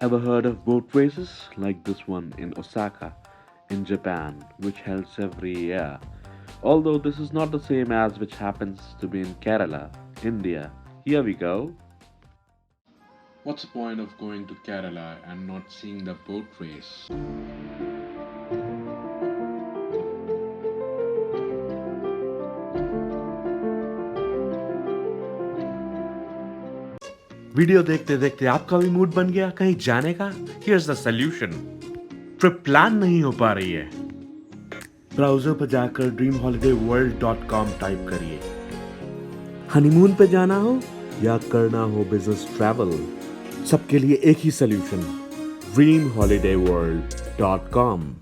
Ever heard of boat races like this one in Osaka, in Japan, which held every year? Although this is not the same as which happens to be in Kerala, India. Here we go. What's the point of going to Kerala and not seeing the boat race? Video देखते देखते आपका भी mood बन गया कहीं जाने का? Here's the solution. Trip plan नहीं हो पा रही है? ब्राउजर पर जाकर dreamholidayworld.com टाइप करिए। हनीमून पे जाना हो या करना हो बिजनेस ट्रैवल, सबके लिए एक ही सोल्यूशन, dreamholidayworld.com।